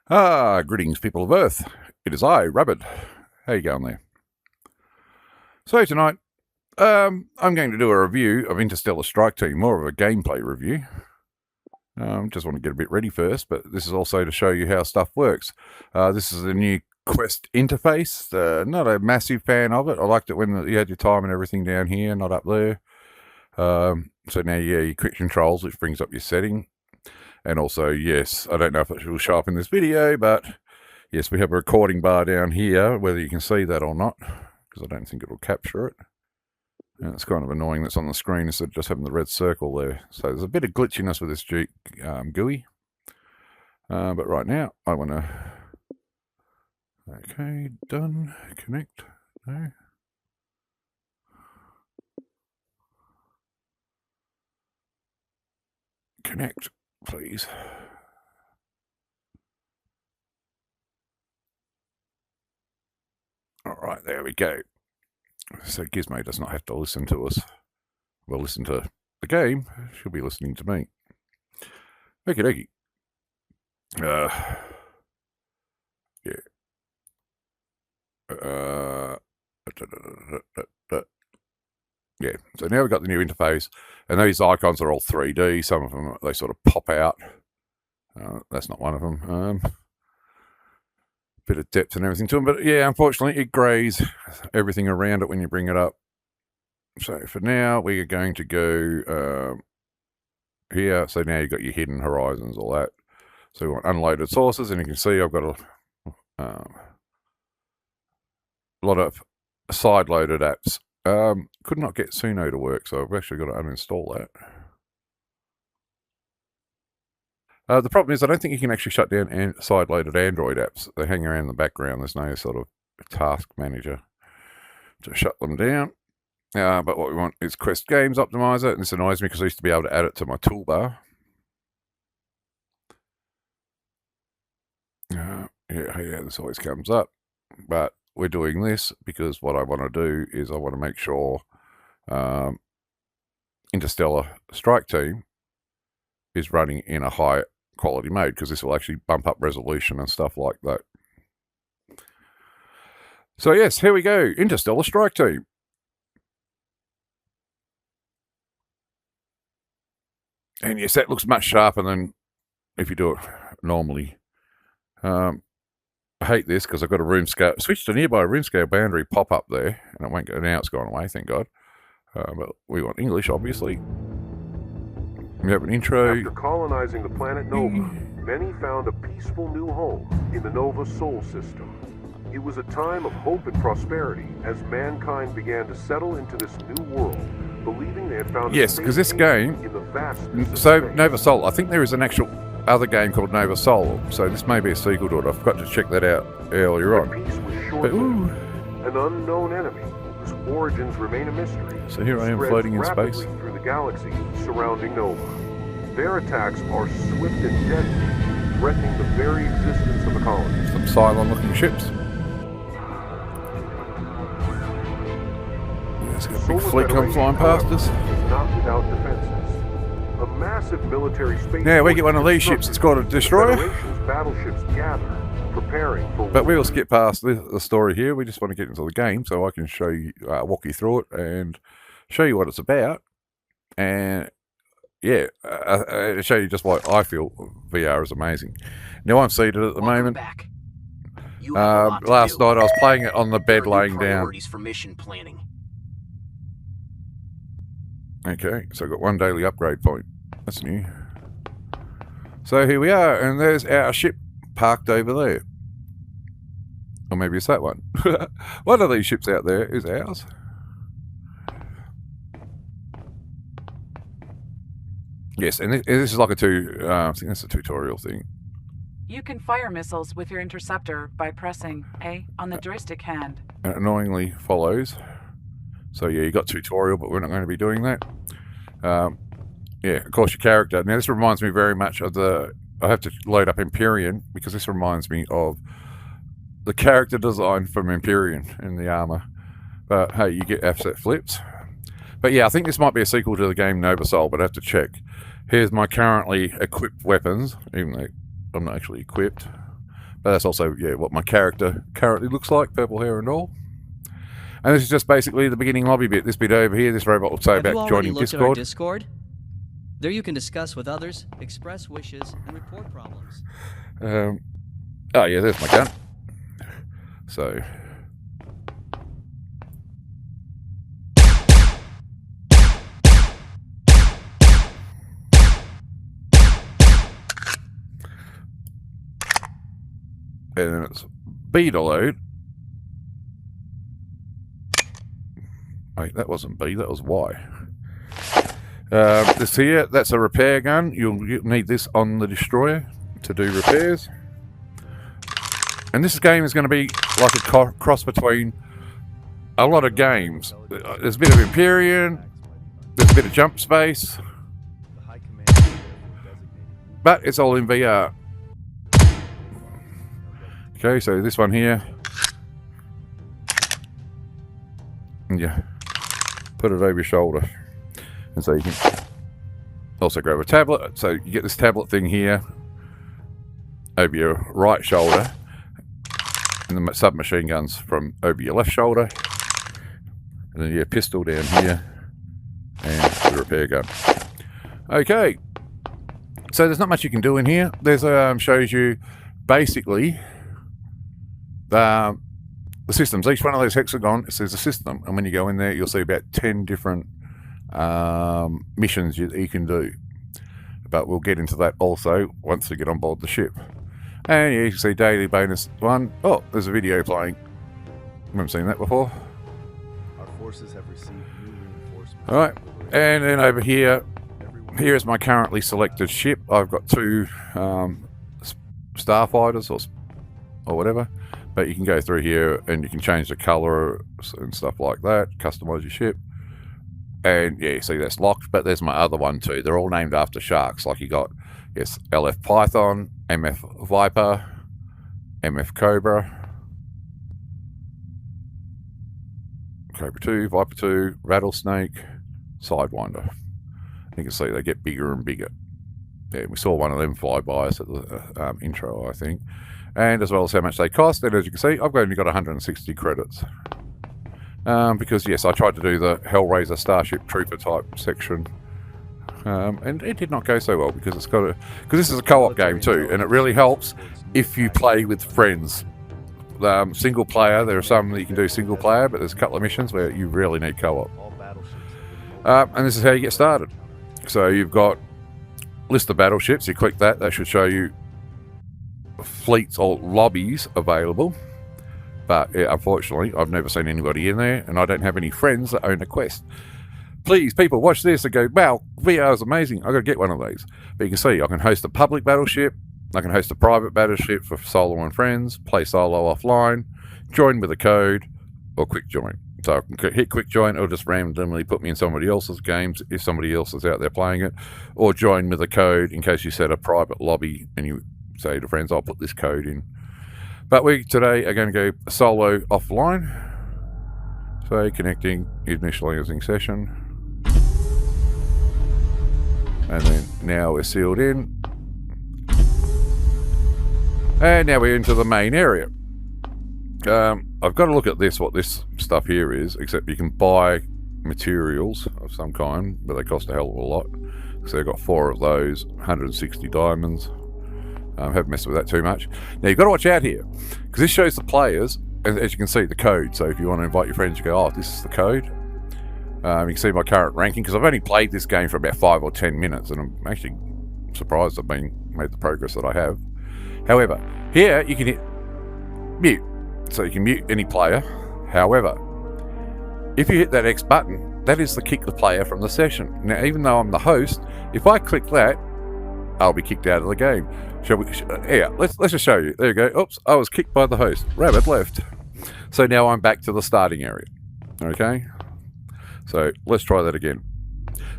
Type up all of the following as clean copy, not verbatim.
Greetings, people of Earth. It is I, Rabid. How you going there? So tonight, I'm going to do a review of Interstellar Strike Team, more of a gameplay review. Just want to get a bit ready first, but this is also to show you how stuff works. This is a new Quest interface. Not a massive fan of it. I liked it when you had your time and everything down here, not up there. So now, yeah, your quick controls, which brings up your setting. And also, yes, I don't know if it will show up in this video, but yes, we have a recording bar down here, whether you can see that or not, because I don't think it will capture it. And it's kind of annoying that's on the screen instead of just having the red circle there. So there's a bit of glitchiness with this GUI. But right now, I want to... Okay, done. Connect. No. Connect, please. All right, there we go. So Gizmo does not have to listen to us. We'll listen to the game. She'll be listening to me. Okie dokie. Yeah. Yeah, so now we've got the new interface, and these icons are all 3D. Some of them, they sort of pop out. That's not one of them. Bit of depth and everything to them, but yeah, unfortunately, it grays everything around it when you bring it up. So for now, we are going to go here. So now you've got your hidden horizons, all that. So we want unloaded sources, and you can see I've got a lot of side-loaded apps. Could not get Suno to work, so I've actually got to uninstall that. The problem is I don't think you can actually shut down side-loaded Android apps. They hang around in the background. There's no sort of task manager to shut them down. But what we want is Quest Games Optimizer, and this annoys me because I used to be able to add it to my toolbar. Yeah, this always comes up. But we're doing this because what I want to do is I want to make sure Interstellar Strike Team is running in a high quality mode, because this will actually bump up resolution and stuff like that. So yes, here we go, Interstellar Strike Team. And yes, that looks much sharper than if you do it normally. I hate this because I've got a room scale, switch to nearby room scale boundary pop up there, and it won't go. Now it's gone away, thank God. But we want English, obviously. We have an intro. After colonizing the planet Nova, many found a peaceful new home in the Nova Sol system. It was a time of hope and prosperity as mankind began to settle into this new world, believing they had found yes, because this game, in the vastness so of space. Nova Sol, I think there is an actual other game called Nova Sol, so this may be a sequel to it. I forgot to check that out earlier on. Peace was But, short-lived. An unknown enemy whose origins remain a mystery. So here I am spreads floating in rapidly space. through the galaxy surrounding Nova. Their attacks are swift and deadly, threatening the very existence of the colony. Some Cylon-looking ships. There's got a big Solar fleet come Federation, flying past however, us. is not without defenses. A massive military space. Now we get one of these ships. It's called a destroyer. Federation's battleships gather, preparing for But war. we'll skip past the story here. We just want to get into the game so I can show you, walk you through it and show you what it's about. And yeah, show you just why I feel VR is amazing. Now I'm seated at the moment. Back. You have a lot to Last do. night I was playing it on the Here bed are your laying down. priorities for mission planning. Okay, so I've got one daily upgrade point. That's new. So here we are, and there's our ship parked over there. Or maybe it's that one. One of these ships out there is ours. Yes, and this is like I think that's a tutorial thing. You can fire missiles with your interceptor by pressing A on the joystick hand. And it annoyingly follows. So yeah, you got tutorial, but we're not going to be doing that. Yeah, of course your character. Now this reminds me very much of I have to load up Empyrean, because this reminds me of the character design from Empyrean in the armor. But hey, you get offset flips. But yeah, I think this might be a sequel to the game Nova Sol, but I have to check. Here's my currently equipped weapons, even though I'm not actually equipped. But that's also, yeah, what my character currently looks like, purple hair and all. And this is just basically the beginning lobby bit. This bit over here, this robot will say Have you about already joining looked at our Discord. Discord? There you can discuss with others, express wishes, and report problems. Oh yeah, there's my gun. So... and then it's B to load. Wait, that wasn't B, that was Y. This here, that's a repair gun. You'll need this on the destroyer to do repairs. And this game is going to be like a cross between a lot of games. There's a bit of Empyrean, there's a bit of Jump Space, but it's all in VR. Okay, so this one here, and yeah, put it over your shoulder, and so you can also grab a tablet. So you get this tablet thing here over your right shoulder, and the submachine guns from over your left shoulder, and then your pistol down here, and the repair gun. Okay, so there's not much you can do in here. There's shows you basically the systems. Each one of those hexagons says a system, and when you go in there, you'll see about 10 different missions you can do. But we'll get into that also once we get on board the ship. And yeah, you can see daily bonus 1. Oh, there's a video playing. Haven't seen that before. Our forces have received new reinforcements. All right, and then over here, here is my currently selected ship. I've got 2 starfighters or whatever. But you can go through here and you can change the color and stuff like that, customize your ship. And yeah, see that's locked, but there's my other one too. They're all named after sharks. Like you got, yes, LF Python, MF Viper, MF Cobra, Cobra 2, Viper 2, Rattlesnake, Sidewinder. You can see they get bigger and bigger. Yeah, we saw one of them fly by us at the intro, I think. And as well as how much they cost. And as you can see, I've only got 160 credits. Because, yes, I tried to do the Hellraiser Starship Trooper type section. And it did not go so well because it's got a... Because this is a co-op game too, and it really helps if you play with friends. Single player, there are some that you can do single player, but there's a couple of missions where you really need co-op. And this is how you get started. So you've got list of battleships. You click that, that should show you fleets or lobbies available, but yeah, unfortunately I've never seen anybody in there, and I don't have any friends that own a Quest. Please, people, watch this and go, wow, VR is amazing, I've got to get one of these. But you can see I can host a public battleship, I can host a private battleship for solo and friends, play solo offline, join with a code, or quick join. So I can hit quick join, or just randomly put me in somebody else's games if somebody else is out there playing it, or join with a code in case you set a private lobby and you say to friends, I'll put this code in. But we today are going to go solo offline. So connecting, initializing session. And then now we're sealed in. And now we're into the main area. I've got to look at this, what this stuff here is, except you can buy materials of some kind, but they cost a hell of a lot. So I've got 4 of those, 160 diamonds. Haven't messed with that too much. Now you've got to watch out here, because this shows the players, and as you can see, the code. So if you want to invite your friends, you go, oh, this is the code. You can see my current ranking, because I've only played this game for about 5 or 10 minutes, and I'm actually surprised I've made the progress that I have. However, here you can hit mute, so you can mute any player. However, if you hit that X button, that is to kick the player from the session. Now, even though I'm the host, if I click that, I'll be kicked out of the game. Shall we? Yeah, let's just show you. There you go. Oops, I was kicked by the host. Rabid left. So now I'm back to the starting area. Okay. So let's try that again.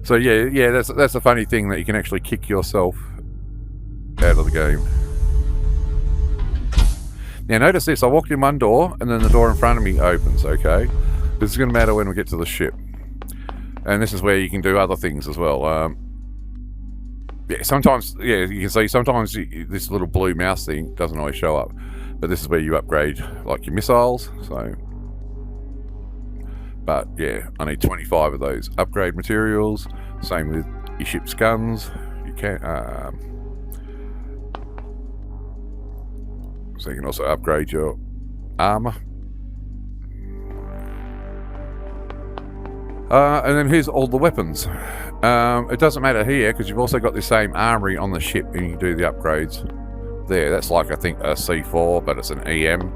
So yeah, that's a funny thing that you can actually kick yourself out of the game. Now notice this. I walked in one door, and then the door in front of me opens. Okay. This is going to matter when we get to the ship, and this is where you can do other things as well. Yeah, sometimes, yeah, you can see sometimes this little blue mouse thing doesn't always show up. But this is where you upgrade, like, your missiles, so... But, yeah, I need 25 of those upgrade materials. Same with your ship's guns. You can, so you can also upgrade your armor. And then here's all the weapons. It doesn't matter here because you've also got the same armory on the ship and you can do the upgrades there. That's like, I think, a C4, but it's an EM.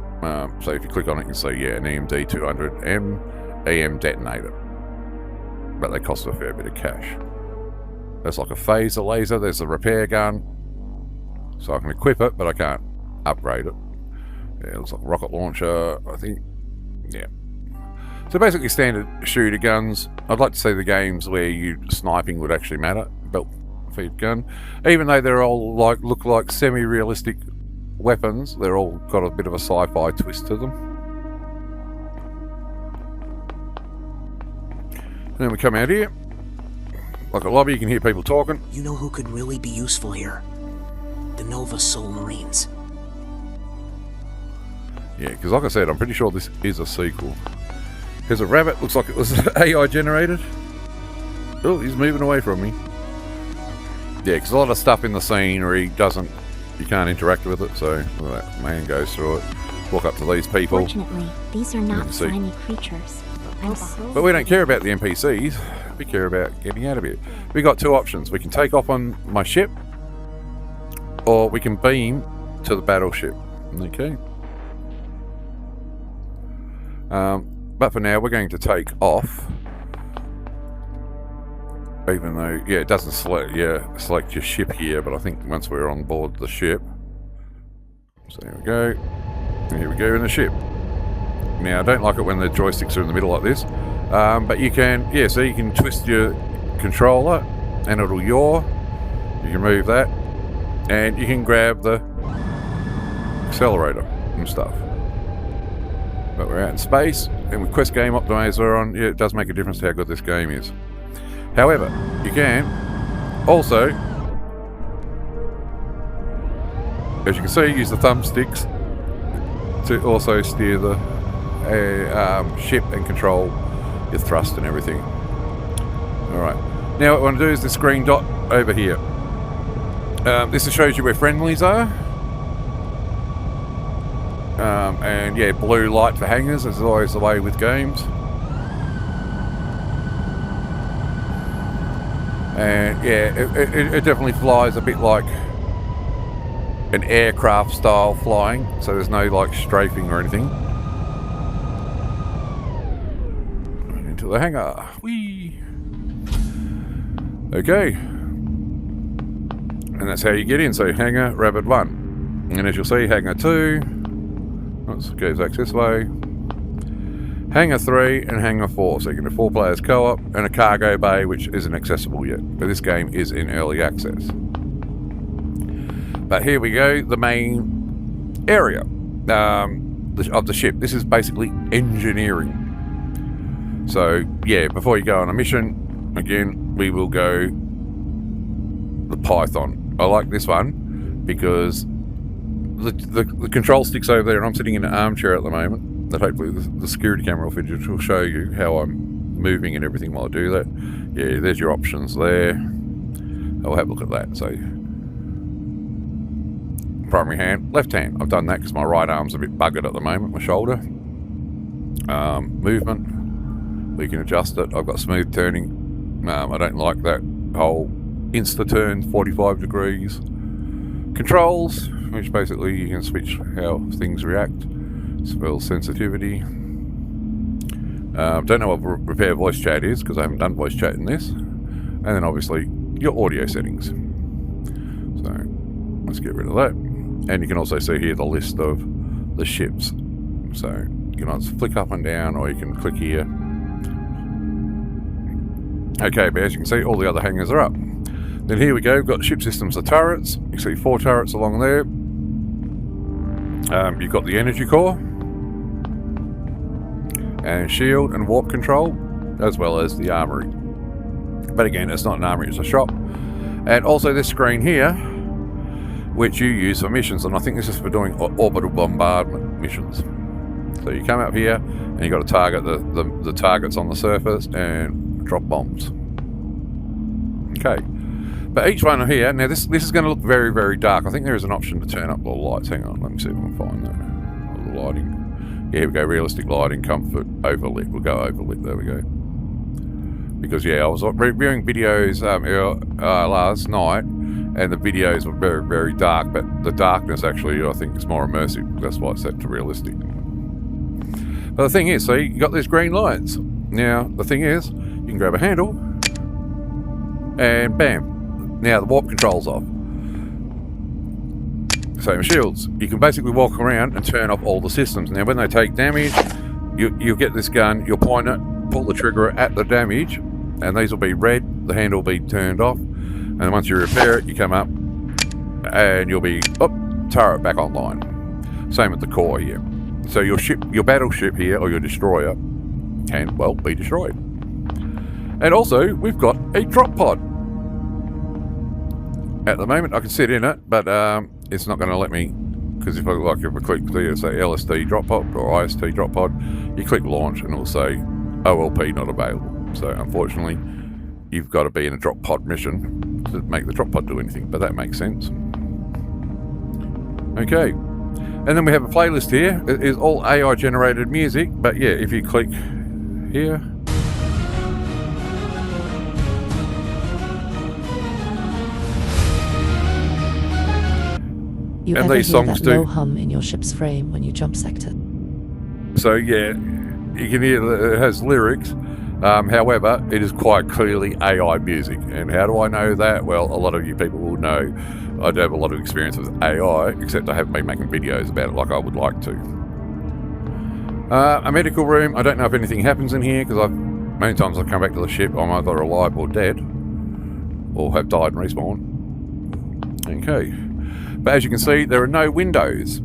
So if you click on it, you can see, yeah, an EMD 200M EM detonator. But they cost a fair bit of cash. There's like a phaser laser. There's a repair gun. So I can equip it, but I can't upgrade it. Yeah, it looks like a rocket launcher, I think. Yeah. So basically standard shooter guns. I'd like to see the games where sniping would actually matter. Belt feed gun. Even though they're all look like semi-realistic weapons, they're all got a bit of a sci-fi twist to them. And then we come out here. Like a lobby, you can hear people talking. You know who could really be useful here? The Nova Sol Marines. Yeah, because like I said, I'm pretty sure this is a sequel. Here's a rabbit. Looks like it was AI generated. Oh, he's moving away from me. Yeah, because a lot of stuff in the scenery you can't interact with it. So look at that man goes through it. Walk up to these people. Fortunately, these are not slimy creatures. But we don't care about the NPCs. We care about getting out of here. We got two options. We can take off on my ship, or we can beam to the battleship. Okay. But for now, we're going to take off. Even though, yeah, it doesn't select your ship here, but I think once we're on board the ship. So there we go. And here we go in the ship. Now, I don't like it when the joysticks are in the middle like this. But you can, yeah, so you can twist your controller and it'll yaw. You can move that. And you can grab the accelerator and stuff. But we're out in space, and with Quest Game Optimizer on, yeah, it does make a difference to how good this game is. However, you can also, as you can see, use the thumbsticks to also steer the ship and control your thrust and everything. Alright, now what I want to do is this green dot over here. This shows you where friendlies are. And yeah, blue light for hangers is always the way with games. And yeah, it definitely flies a bit like an aircraft style flying, so there's no like strafing or anything. Into the hangar. Whee! Okay. And that's how you get in. So hangar, Rabid 1. And as you'll see, hangar 2. Goes this way. Hangar 3 and hangar 4. So you can do 4 players co-op and a cargo bay, which isn't accessible yet. But this game is in early access. But here we go, the main area of the ship. This is basically engineering. So yeah, before you go on a mission, again, we will go the Python. I like this one because the control stick's over there and I'm sitting in an armchair at the moment. That hopefully the security camera footage will show you how I'm moving and everything while I do that. Yeah, there's your options there. I'll have a look at that. So primary hand, left hand. I've done that because my right arm's a bit buggered at the moment, my shoulder. Movement, we can adjust it. I've got smooth turning. I don't like that whole insta turn 45 degrees. Controls, which basically you can switch how things react. Spell sensitivity. Don't know what repair voice chat is because I haven't done voice chat in this. And then obviously your audio settings. So let's get rid of that. And you can also see here the list of the ships. So you can either flick up and down or you can click here. Okay, but as you can see, all the other hangars are up. Then here we go, we've got ship systems, the turrets. You can see 4 turrets along there. You've got the energy core. And shield and warp control, as well as the armory. But again, it's not an armory, it's a shop. And also this screen here, which you use for missions, and I think this is for doing orbital bombardment missions. So you come up here and you got to target the targets on the surface and drop bombs. Okay, but each one here, now this is going to look very, very dark. I think there is an option to turn up the lights. Hang on, let me see if I can find that. The lighting. Yeah, here we go, realistic lighting, comfort, overlit. We'll go overlit, there we go. Because yeah, I was reviewing videos last night, and the videos were very, very dark, but the darkness actually, I think, is more immersive. That's why it's set to realistic. But the thing is, see, you got these green lights. Now, the thing is, you can grab a handle, and bam. Now the warp control's off. Same as shields. You can basically walk around and turn off all the systems. Now, when they take damage, you'll get this gun, you'll point it, pull the trigger at the damage, and these will be red, the handle will be turned off, and once you repair it, you come up, and you'll be, turret back online. Same with the core here. So your battleship here, or your destroyer, can, well, be destroyed. And also, we've got a drop pod. At the moment, I can sit in it, but it's not going to let me, because if I click there, say LSD drop pod, or IST drop pod, you click launch, and it'll say OLP not available. So unfortunately, you've got to be in a drop pod mission to make the drop pod do anything, but that makes sense. Okay, and then we have a playlist here. It is all AI generated music, but yeah, if you click here, You and ever these hear songs that do low hum in your ship's frame when you jump sector? So yeah, you can hear that it has lyrics. However, it is quite clearly AI music. And how do I know that? Well, a lot of you people will know I do have a lot of experience with AI, except I haven't been making videos about it like I would like to. A medical room. I don't know if anything happens in here, because many times I've come back to the ship, I'm either alive or dead, or have died and respawned. Okay. But as you can see, there are no windows.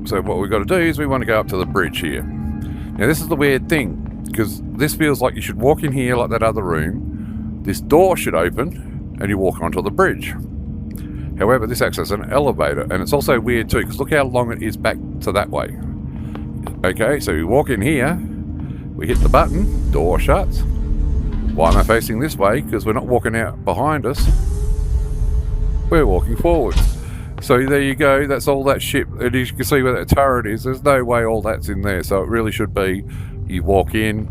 So what we've got to do is we want to go up to the bridge here. Now this is the weird thing, because this feels like you should walk in here like that other room. This door should open, and you walk onto the bridge. However, this acts as an elevator, and it's also weird too, because look how long it is back to that way. Okay, so we walk in here, we hit the button, door shuts. Why am I facing this way? Because we're not walking out behind us. We're walking forward. So there you go, that's all that ship. And as you can see where that turret is, there's no way all that's in there. So it really should be, you walk in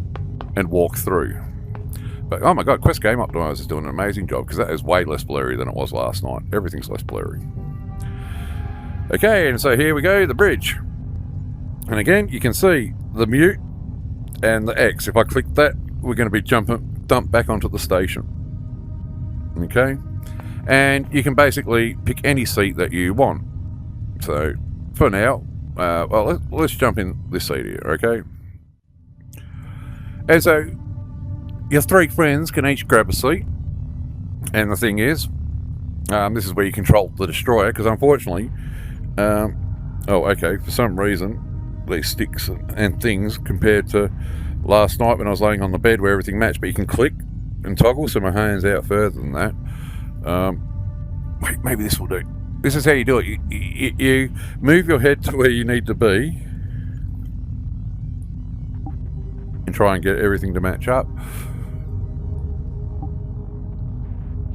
and walk through. But oh my god, Quest Game Optimizer is doing an amazing job, because that is way less blurry than it was last night. Everything's less blurry. Okay, and so here we go, the bridge. And again, you can see the mute and the X. If I click that, we're going to be dumped back onto the station. Okay? And you can basically pick any seat that you want. So, for now, well, let's jump in this seat here, okay? And so, your three friends can each grab a seat. And the thing is, this is where you control the destroyer, because unfortunately, for some reason, these sticks and things compared to last night when I was laying on the bed where everything matched, but you can click and toggle, so my hand's out further than that. Wait, maybe this will do. This is how you do it. You move your head to where you need to be and try and get everything to match up.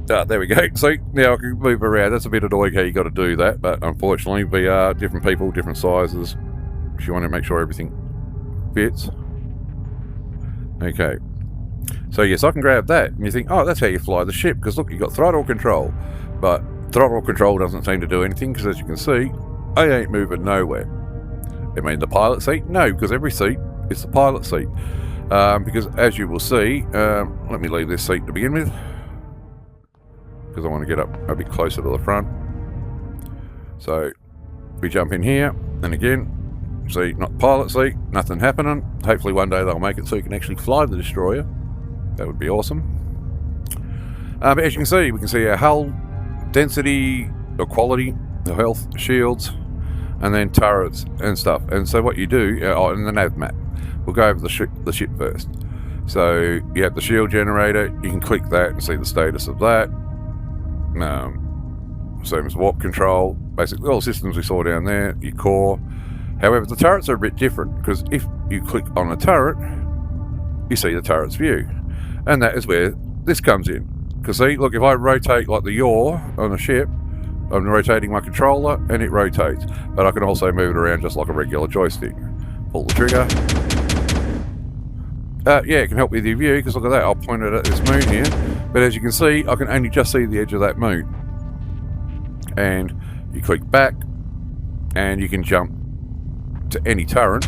There we go. See, now I can move around. That's a bit annoying how you got to do that, but unfortunately we are different people, different sizes. If you want to make sure everything fits. Okay. So yes, I can grab that, and you think, oh, that's how you fly the ship, because look, you've got throttle control. But throttle control doesn't seem to do anything, because as you can see, I ain't moving nowhere. I mean, the pilot seat? No, because every seat is the pilot seat. Because as you will see, let me leave this seat to begin with, because I want to get up a bit closer to the front. So we jump in here, and again, see, not pilot seat, nothing happening. Hopefully one day they'll make it so you can actually fly the destroyer. That would be awesome. But as you can see, we can see our hull, density, or quality, the health, shields, and then turrets and stuff. And so what you do, and the nav map. We'll go over the ship first. So you have the shield generator. You can click that and see the status of that. Same as warp control. Basically all the systems we saw down there, your core. However, the turrets are a bit different, because if you click on a turret, you see the turret's view. And that is where this comes in. Because see, look, if I rotate like the yaw on a ship, I'm rotating my controller and it rotates. But I can also move it around just like a regular joystick. Pull the trigger. Yeah, it can help with your view, because look at that, I'll point it at this moon here. But as you can see, I can only just see the edge of that moon. And you click back, and you can jump to any turret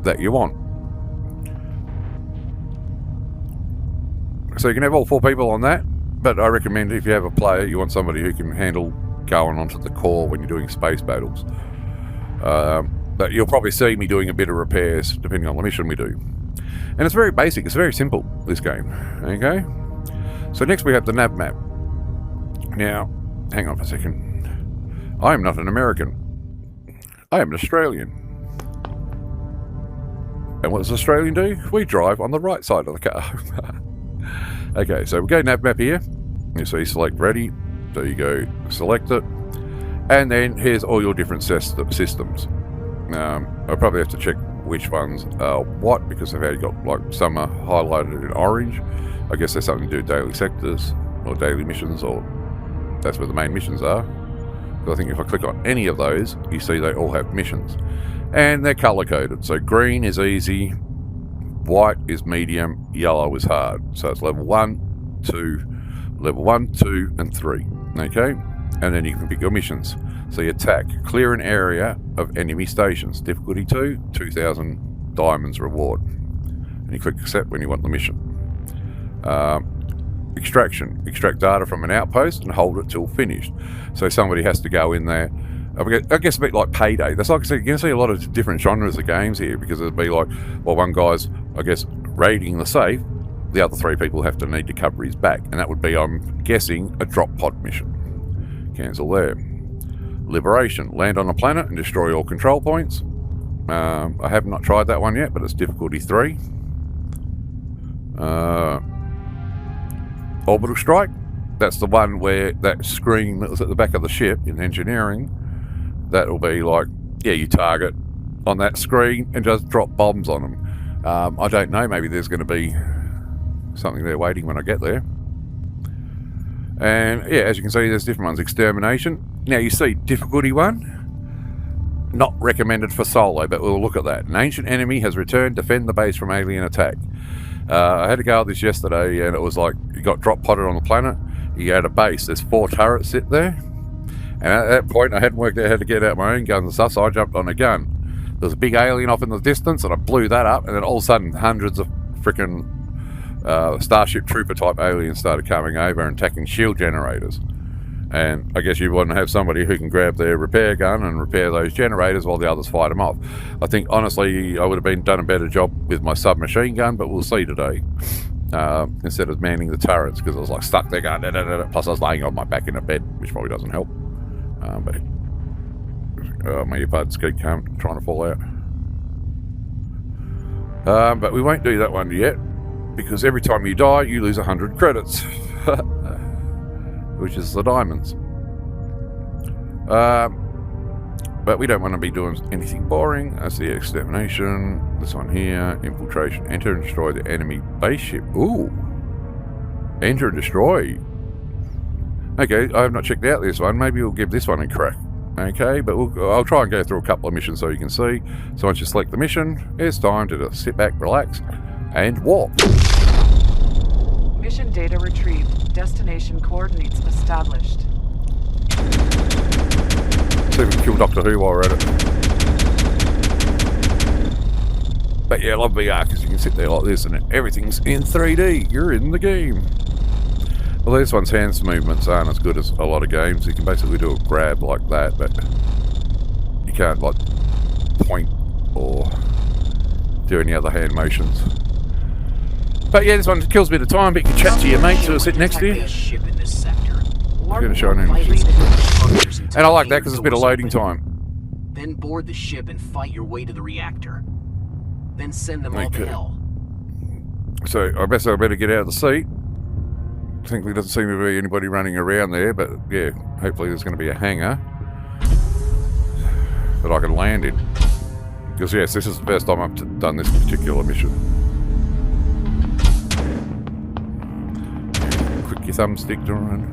that you want. So you can have all 4 people on that, but I recommend if you have a player, you want somebody who can handle going onto the core when you're doing space battles. But you'll probably see me doing a bit of repairs depending on the mission we do. And it's very basic, it's very simple, this game. Okay? So next we have the nav map. Now, hang on for a second. I am not an American. I am an Australian. And what does Australian do? We drive on the right side of the car. Okay, so we go nav map here. You see select ready. So you go select it. And then here's all your different systems. I'll probably have to check which ones are what, because I've had got like some are highlighted in orange. I guess there's something to do with daily sectors or daily missions, or that's where the main missions are. I think if I click on any of those, you see they all have missions. And they're color coded. So green is easy, white is medium, yellow is hard. So it's level 1, 2, level 1, 2, and 3. Okay? And then you can pick your missions. So you attack, clear an area of enemy stations. Difficulty 2, 2,000 diamonds reward. And you click accept when you want the mission. Extraction. Extract data from an outpost and hold it till finished. So somebody has to go in there. I guess a bit like Payday. That's like I said, you're going to see a lot of different genres of games here, because it'll be like, well, one guy's, I guess, raiding the safe. The other 3 people have to need to cover his back. And that would be, I'm guessing, a drop pod mission. Cancel there. Liberation. Land on a planet and destroy all control points. I have not tried that one yet, but it's difficulty 3. Orbital Strike. That's the one where that screen that was at the back of the ship in engineering, that'll be like, yeah, you target on that screen and just drop bombs on them. I don't know, maybe there's going to be something there waiting when I get there. And yeah, as you can see, there's different ones. Extermination. Now you see difficulty 1, not recommended for solo, but we'll look at that. An ancient enemy has returned, defend the base from alien attack. I had to go at this yesterday, and it was like, you got drop potted on the planet, you had a base, there's 4 turrets sit there, and at that point I hadn't worked out how to get out my own guns and stuff, so I jumped on a gun. There was a big alien off in the distance, and I blew that up, and then all of a sudden hundreds of freaking Starship Trooper type aliens started coming over and attacking shield generators. And I guess you want to have somebody who can grab their repair gun and repair those generators while the others fight them off. I think, honestly, I would have done a better job with my submachine gun, but we'll see today. Instead of manning the turrets, because I was like stuck there going, plus I was laying on my back in a bed, which probably doesn't help. But my earbuds keep trying to fall out. But we won't do that one yet, because every time you die, you lose 100 credits. Which is the diamonds. But we don't want to be doing anything boring. That's the extermination. This one here, infiltration. Enter and destroy the enemy base ship. Ooh. Enter and destroy. Okay, I have not checked out this one. Maybe we'll give this one a crack. Okay, but I'll try and go through a couple of missions so you can see. So once you select the mission, it's time to just sit back, relax, and warp. Mission data retrieved. Destination coordinates established. See if we can kill Doctor Who while we're at it. But yeah, I love VR because you can sit there like this and everything's in 3D. You're in the game. Well, this one's hands movements aren't as good as a lot of games. You can basically do a grab like that, but you can't like point or do any other hand motions. But yeah, this one kills a bit of time, but you can chat to your mates who are sitting next to you. I'm going to show them. And I like that because it's a bit of loading time. Then board the ship and fight your way to the reactor. then send them all to Okay. hell. So I guess I better get out of the seat. Thankfully, doesn't seem to be anybody running around there, but yeah, hopefully there's going to be a hangar that I can land in. Because yes, this is the first time I've done this particular mission. Click your thumbstick to run.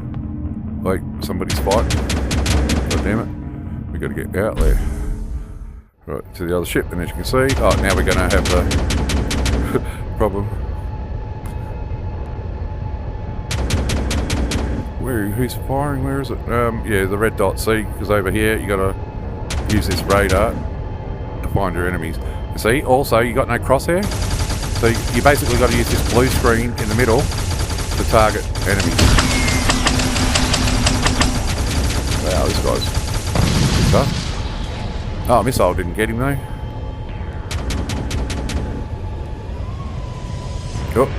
Like somebody's fighting. God damn it. We got to get out there. Right, to the other ship, and as you can see, oh, now we're going to have the problem. Who's firing? Where is it? Yeah, the red dot. See, because over here you got to use this radar to find your enemies. You see, also you got no crosshair, so you basically got to use this blue screen in the middle to target enemies. Wow, this guy's pretty tough. Oh, missile didn't get him though. Cool.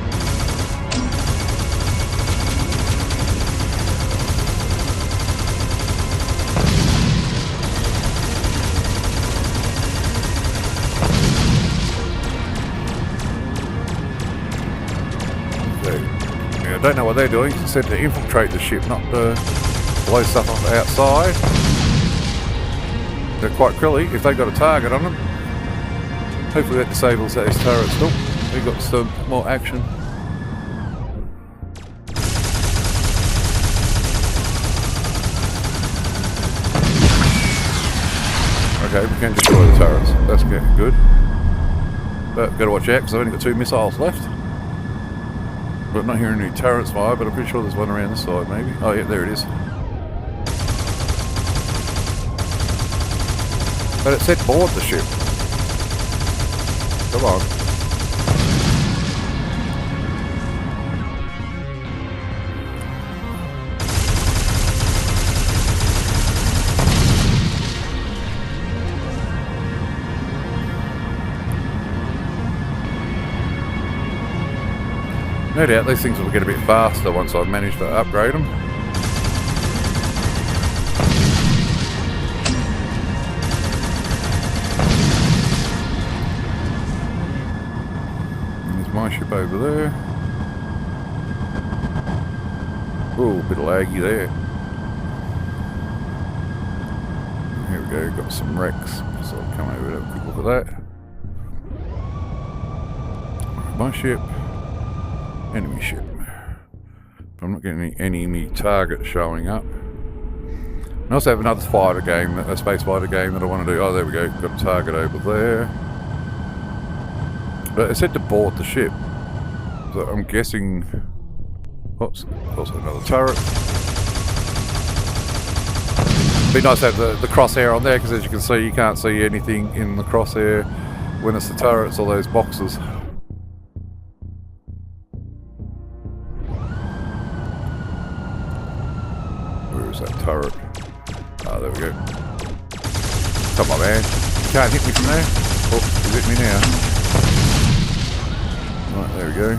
I don't know what they're doing. It's said to infiltrate the ship, not to blow stuff off outside. They're quite crilly if they've got a target on them. Hopefully that disables those turrets. Oh, we've got some more action. Okay, we can destroy the turrets. That's good. But got to watch out because I've only got 2 missiles left. But I'm not hearing any turrets fire, but I'm pretty sure there's one around this side, maybe. Oh yeah, there it is. But it said board the ship. Come on. No doubt these things will get a bit faster once I've managed to upgrade them. There's my ship over there. Oh, a bit of laggy there. Here we go, got some wrecks. So I'll come over and have a quick look at that. My ship. Enemy ship. I'm not getting any enemy target showing up. I also have another fighter game, a space fighter game that I want to do. Oh, there we go. Got a target over there. But it said to board the ship. So I'm guessing... Oops, also another turret. Be nice to have the crosshair on there, because as you can see, you can't see anything in the crosshair when it's the turrets or those boxes. That turret. Oh, there we go. Come on, man. You can't hit me from there. Oh, you hit me now. Right, there we go.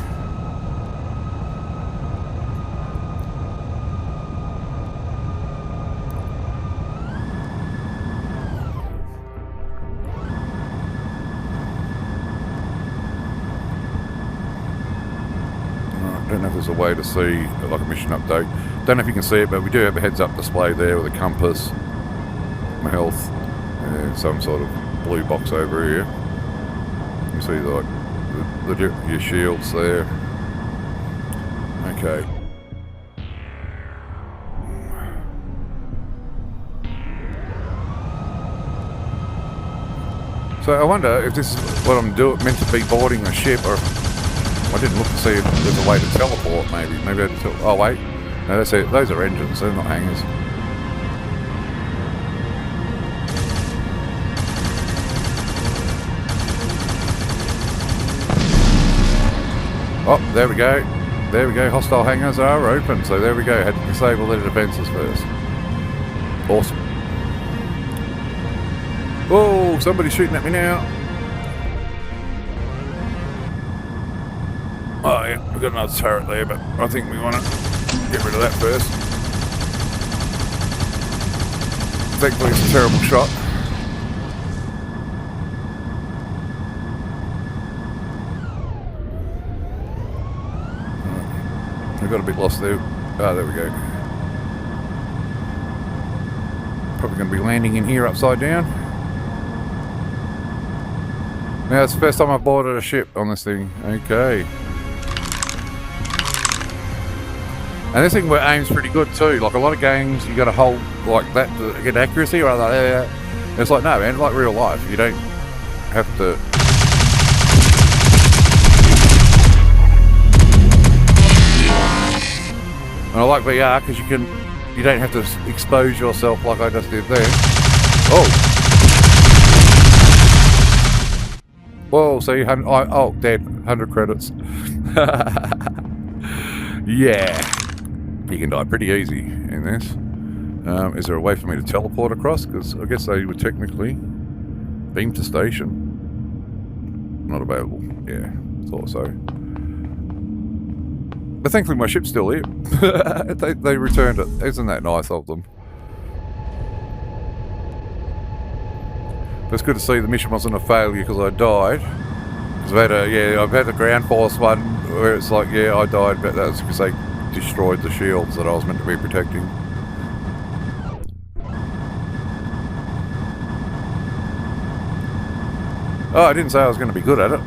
I don't know if there's a way to see, like a mission update. Don't know if you can see it, but we do have a heads-up display there with a compass, my health, and some sort of blue box over here. You see like your shields there. Okay. So I wonder if this is what I'm meant to be boarding a ship, or I didn't look to see if there's a way to teleport. Maybe I had to oh wait. No, that's it. Those are engines, they're not hangars. Oh, there we go. There we go. Hostile hangars are open. So there we go. Had to disable their defences first. Awesome. Oh, somebody's shooting at me now. Oh yeah, we've got another turret there, but I think we want to get rid of that first. Thankfully it's a terrible shot. I got a bit lost there. Ah, there we go. Probably going to be landing in here upside down. Now, it's the first time I've boarded a ship on this thing. Okay. And this thing aims pretty good too. Like a lot of games, you got to hold like that to get accuracy. Or like, it's like, no, man, like real life. You don't have to. And I like VR because you don't have to expose yourself like I just did there. Oh. Whoa, see, oh, dead. 100 credits. Yeah. You can die pretty easy in this. Is there a way for me to teleport across? Because I guess they would technically beam to station. Not available. Yeah, thought so. But thankfully my ship's still here. they returned it. Isn't that nice of them? But it's good to see the mission wasn't a failure because I died. Because I've had a ground force one where it's like, yeah, I died, but that's because they destroyed the shields that I was meant to be protecting. Oh, I didn't say I was going to be good at it.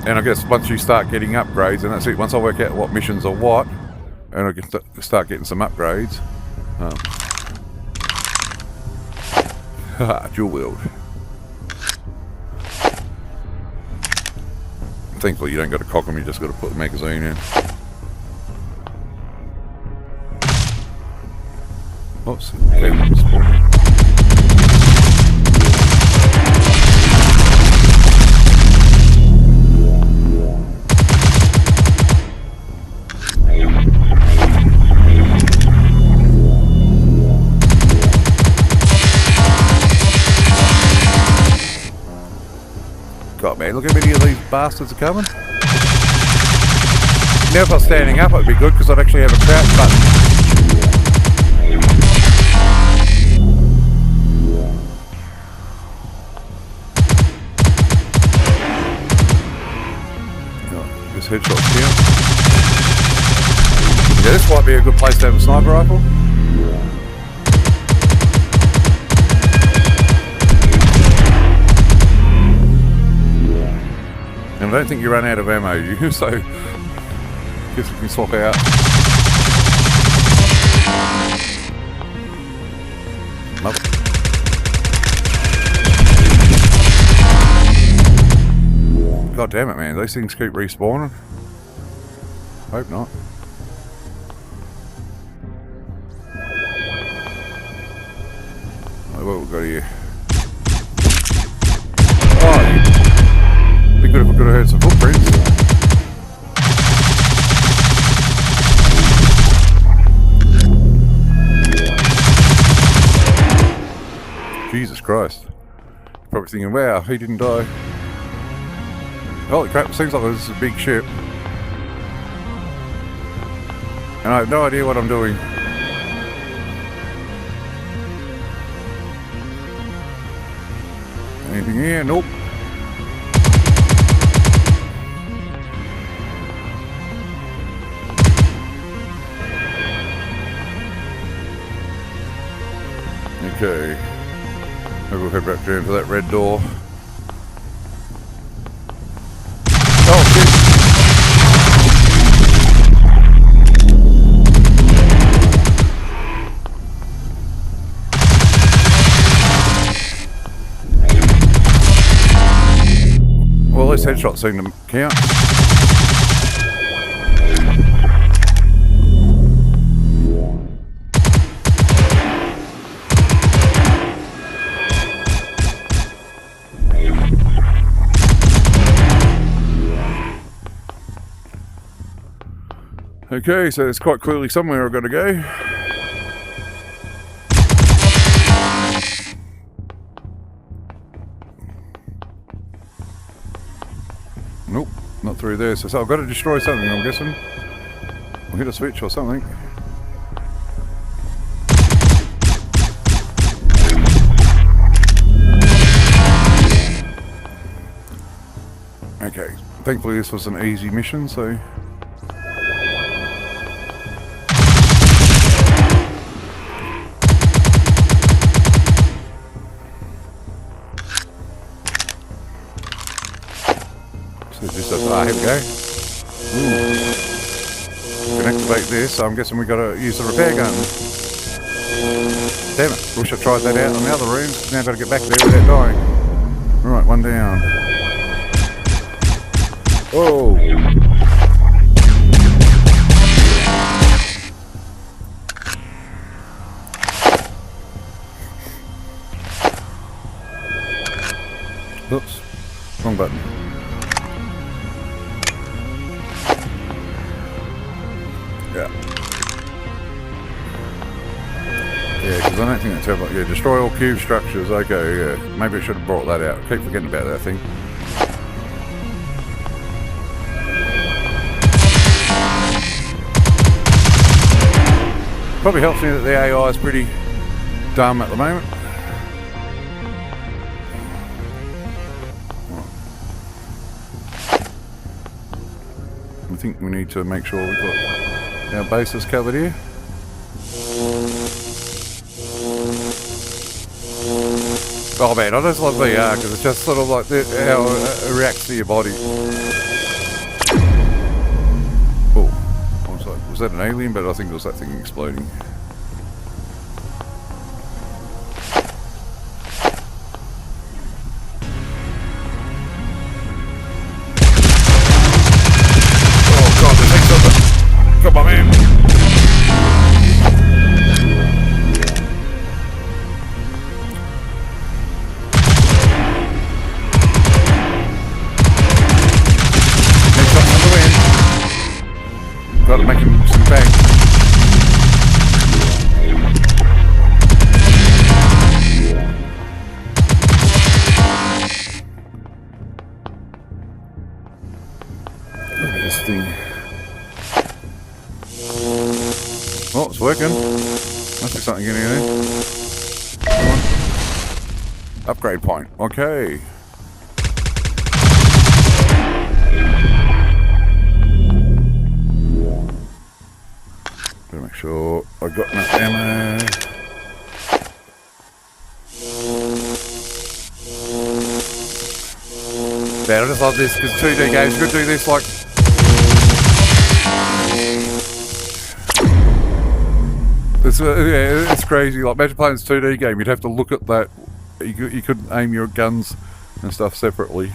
And I guess once you start getting upgrades, and that's it, once I work out what missions are what, and I can start getting some upgrades. Dual wield. Thankfully you don't got to cock them, you just got to put the magazine in. Oops, God, man, look how many of these bastards are coming. Now if I was standing up, it'd be good because I'd actually have a crouch button. Oh, this headshot's down. Yeah, this might be a good place to have a sniper rifle. And I don't think you run out of ammo, you, so I guess we can swap out. Mother. God damn it, man, those things keep respawning. Hope not. Oh, what we've got here? Be good if I could have heard some footprints. Jesus Christ. Probably thinking, wow, he didn't die. Holy crap, seems like this is a big ship. And I have no idea what I'm doing. Anything here? Nope. Okay, maybe we'll head back down to that red door. Oh shit! Well, those headshots seem to count. Okay, so there's quite clearly somewhere I've got to go. Nope, not through there. So I've got to destroy something, I'm guessing. I'll hit a switch or something. Okay, thankfully this was an easy mission, so Ah, here we go. Ooh. Can activate this, so I'm guessing we gotta use the repair gun. Damn it, wish I tried that out on the other rooms. Now I've got to get back there without dying. Right, one down. Oh. Oops, wrong button. Yeah. Yeah, because I don't think that's how. Yeah, destroy all cube structures. Okay, yeah. Maybe I should have brought that out. I keep forgetting about that thing. Probably helps me that the AI is pretty dumb at the moment. I think we need to make sure we've got our bases covered here. Oh man, I just love VR because it's just sort of like how it reacts to your body. Oh, was that an alien? But I think it was that thing exploding. Come on, man. Next up on the win. Gotta make him some bang. Look at this thing. Oh, it's working. Must be something in here. Come on. Upgrade point. Okay. Gotta make sure I've got enough ammo. Man, I just love this because 2D games could do this like. It's crazy. Like, imagine playing this 2D game. You'd have to look at that. You couldn't aim your guns and stuff separately.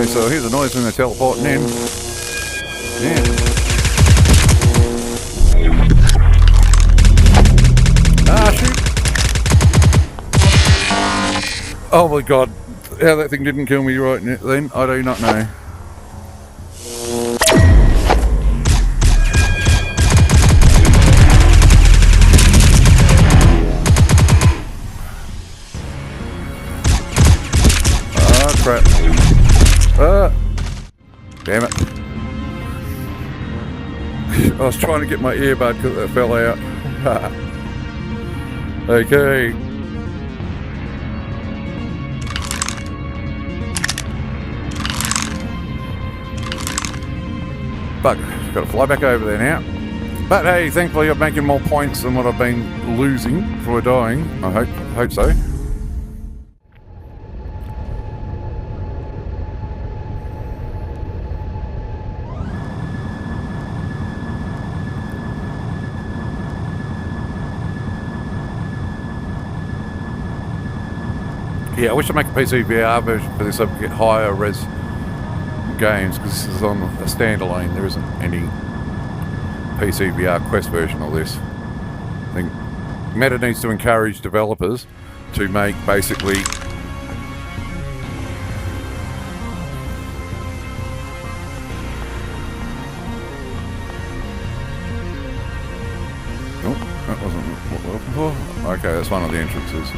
So here's the noise when they're teleporting in. Yeah. Ah, shoot. Oh my god. How that thing didn't kill me right then, I do not know. Ah, crap. Damn it. I was trying to get my earbud because it fell out. Okay. Bugger. Got to fly back over there now. But hey, thankfully I'm making more points than what I've been losing for dying. I hope so. Yeah, I wish I'd make a PC VR version for this so I could get higher res games, because this is on a standalone. There isn't any PC VR Quest version of this. I think Meta needs to encourage developers to make basically oh, that wasn't what we're looking for. Okay, that's one of the entrances.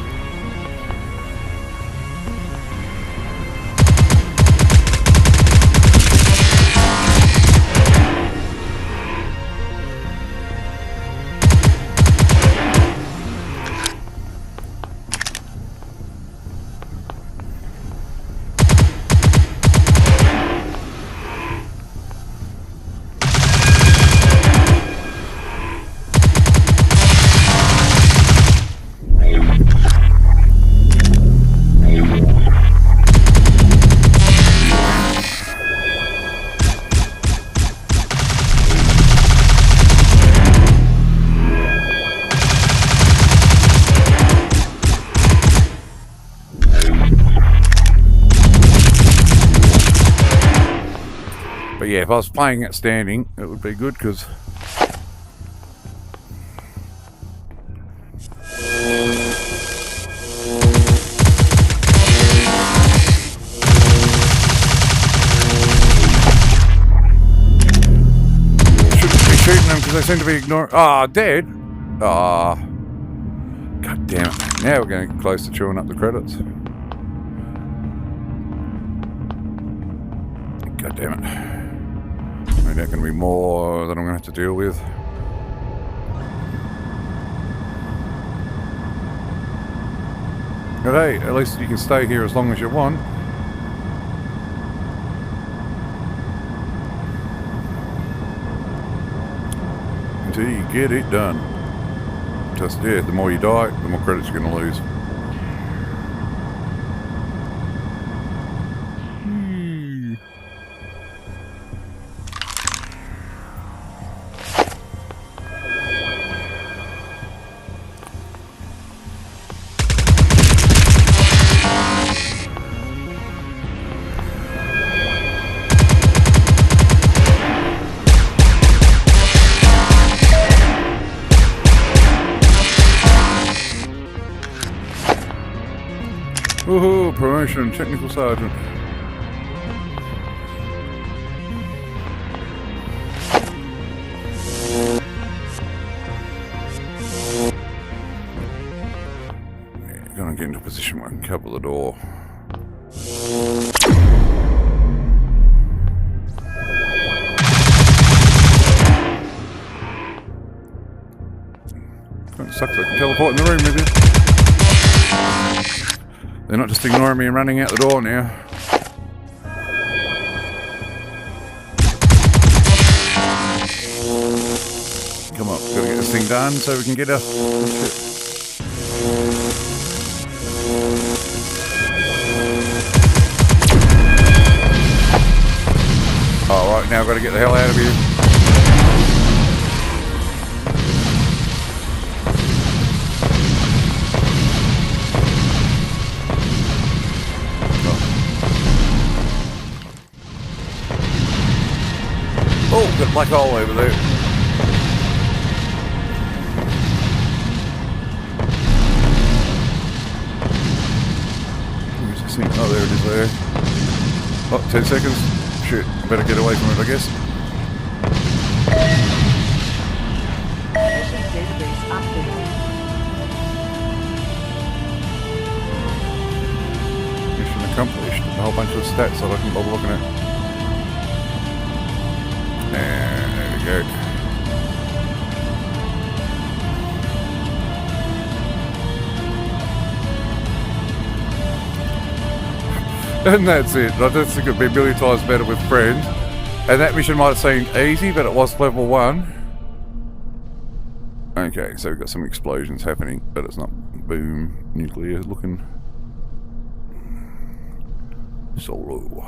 if I was playing it standing, it would be good because. Shooting them because they seem to be ignoring. Ah, dead. Ah, god damn it! Now we're getting close to chewing up the credits. God damn it! Maybe that's going to be more that I'm going to have to deal with. But hey, at least you can stay here as long as you want. Until you get it done. Just, yeah, the more you die, the more credits you're going to lose. Woohoo! Promotion, technical sergeant. Yeah, gonna get into a position where I can cover the door. Kind of sucks I can teleport in the room with you. They're not just ignoring me and running out the door now. Come on, gotta get this thing done so we can get our shit. Alright, now I've got to get the hell out of here. Oh, got a black hole over there. Where's this thing? Oh, there it is there. Oh, 10 seconds. Shit, I better get away from it, I guess. Mission database updated. Mission accomplished. A whole bunch of stats that I can bother looking at. And there we go. And that's it. I just think it'd be a million times better with friends. And that mission might have seemed easy, but it was level 1. Okay, so we've got some explosions happening, but it's not boom nuclear looking. Solo.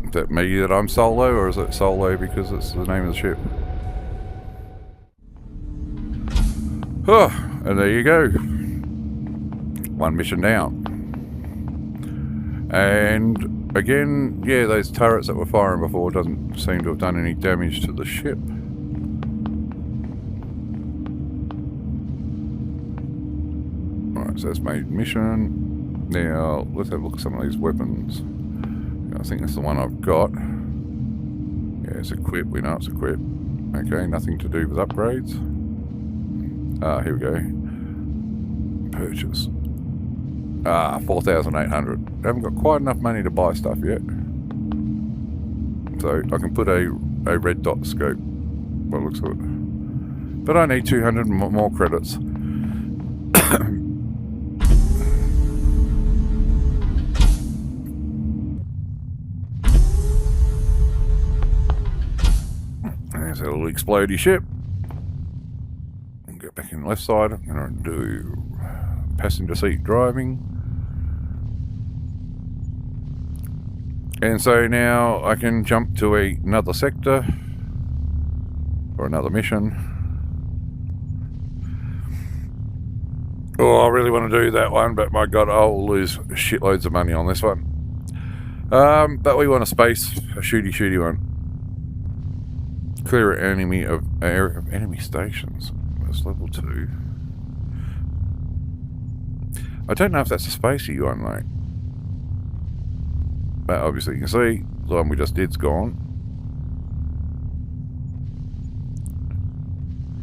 Is that me that I'm solo, or is it solo because it's the name of the ship? Oh, and there you go. One mission down. And again, yeah, those turrets that were firing before doesn't seem to have done any damage to the ship. Alright, so that's my mission. Now, let's have a look at some of these weapons. I think that's the one I've got. Yeah, it's equipped. We know it's equipped. Okay, nothing to do with upgrades. Ah, here we go. Purchase. Ah, 4,800. Haven't got quite enough money to buy stuff yet. So I can put a red dot scope. What looks good. But I need 200 more credits. There's a little explodey ship. I'll get back in the left side. I'm going to do passenger seat driving. And so now I can jump to another sector or another mission. Oh, I really want to do that one, but my god, I'll lose shitloads of money on this one. But we want a shooty one. Clear enemy of enemy stations. That's level 2. I don't know if that's a space you unlock. But obviously you can see the one we just did's gone.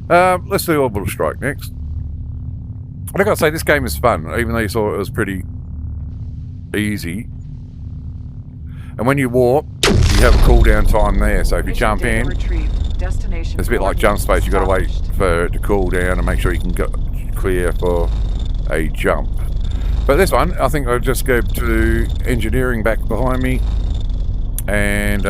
Let's do Orbital Strike next. I gotta say, this game is fun, even though you saw it was pretty easy. And when you warp, you have a cooldown time there, so if you jump in, it's a bit like jump space. You've got to wait for it to cool down and make sure you can get clear for a jump. But this one, I think I'll just go to engineering back behind me, and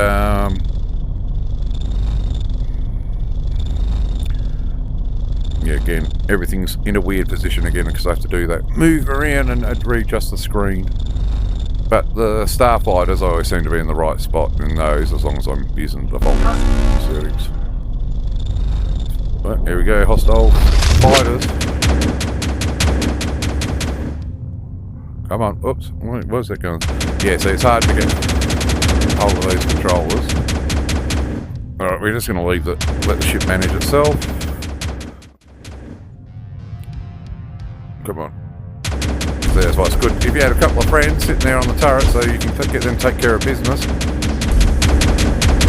yeah, again, everything's in a weird position again because I have to do that. Move around and readjust the screen. But the starfighters always seem to be in the right spot in those, as long as I'm using the default settings. Right, here we go, hostile fighters. Come on, oops, where's that going? Yeah, so it's hard to get hold of those controllers. Alright, we're just going to let the ship manage itself. Come on. So that's why it's good if you had a couple of friends sitting there on the turret, so you can get them take care of business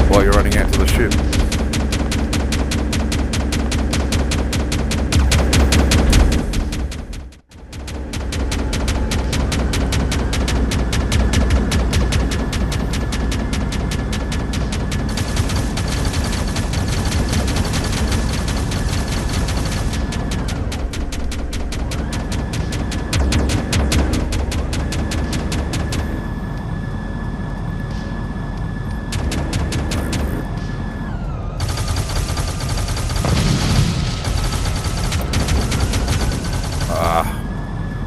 while you're running out to the ship.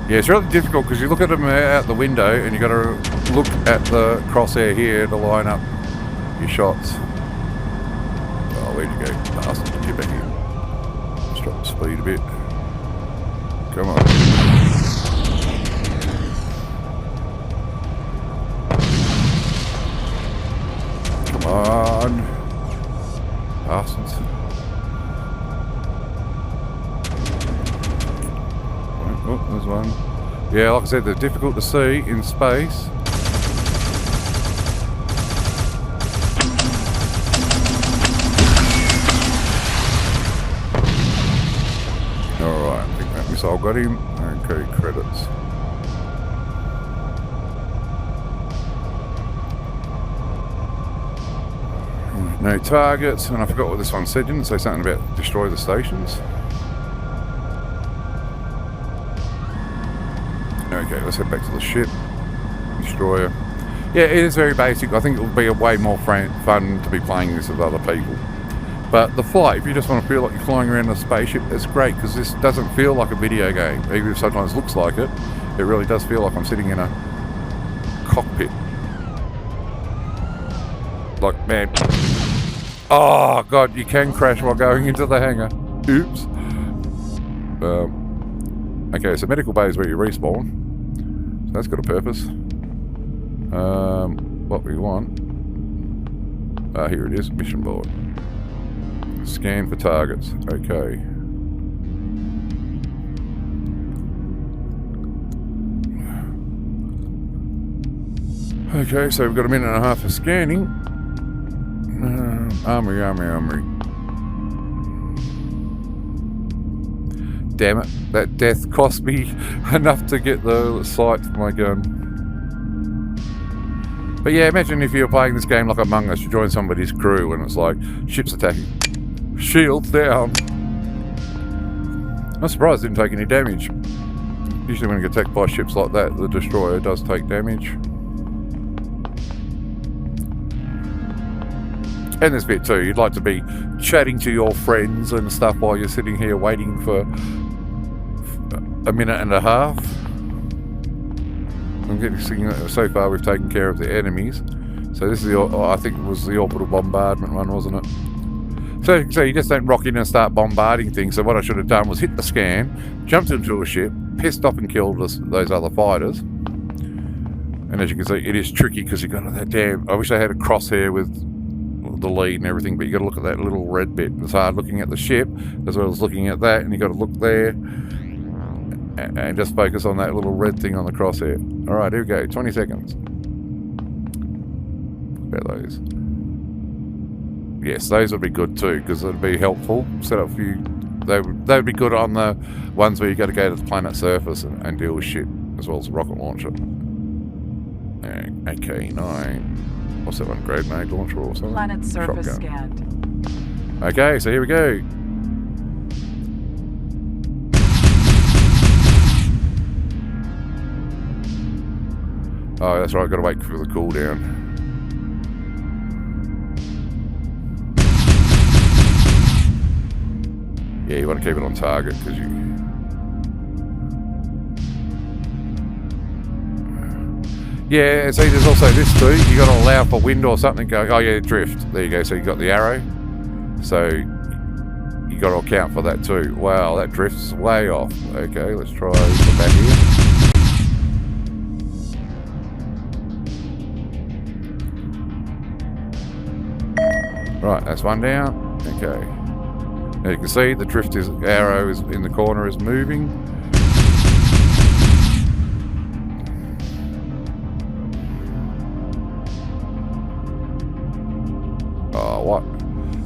Yeah, it's really difficult because you look at them out the window and you've got to look at the crosshair here to line up your shots. Oh, where'd you go? Bastard, get back here. Let's drop the speed a bit. Come on. Come on. Bastards. Oh, there's one. Yeah, like I said, they're difficult to see in space. Alright, I think that missile got him. Okay, credits. No targets, and I forgot what this one said. Didn't it say something about destroy the stations? Okay, let's head back to the ship. Destroyer. Yeah, it is very basic. I think it will be a way more fun to be playing this with other people. But the flight, if you just want to feel like you're flying around in a spaceship, it's great because this doesn't feel like a video game. Even if it sometimes looks like it, it really does feel like I'm sitting in a cockpit. Like, man. Oh, God, you can crash while going into the hangar. Oops. Okay, so medical bay is where you respawn. So that's got a purpose. What we want. Here it is, mission board. Scan for targets. Okay. Okay, so we've got a minute and a half of scanning. Armory. Damn it, that death cost me enough to get the sight for my gun. But yeah, imagine if you're playing this game like Among Us, you join somebody's crew and it's like, ships attacking. Shields down. I'm surprised it didn't take any damage. Usually when you get attacked by ships like that, the destroyer does take damage. And this bit too, you'd like to be chatting to your friends and stuff while you're sitting here waiting for a minute and a half. I'm getting so far we've taken care of the enemies. So this is the, I think it was the orbital bombardment one, wasn't it? So you just don't rock in and start bombarding things. So what I should have done was hit the scan, jumped into a ship, pissed off and killed those other fighters, And as you can see, it is tricky because you've got that damn... I wish I had a crosshair with the lead and everything, but you got to look at that little red bit. It's hard looking at the ship as well as looking at that, and you got to look there and just focus on that little red thing on the crosshair. All right, here we go. 20 seconds. About those. Yes, those would be good too because it'd be helpful. Set up a few. They would be good on the ones where you got to go to the planet surface and deal with shit as well as a rocket launcher. And AK-9. What's that one? Grenade launcher or something? Planet surface Shotgun. scanned. Okay, so here we go. Oh, that's right. I've got to wait for the cooldown. Yeah, you want to keep it on target because you... Yeah, see, there's also this too. You got to allow for wind or something going. Oh yeah, drift. There you go. So you got the arrow. So you got to account for that too. Wow, that drifts way off. Okay, let's try the back here. Right, that's one down. Okay. Now you can see the drift arrow is in the corner is moving. Oh, what?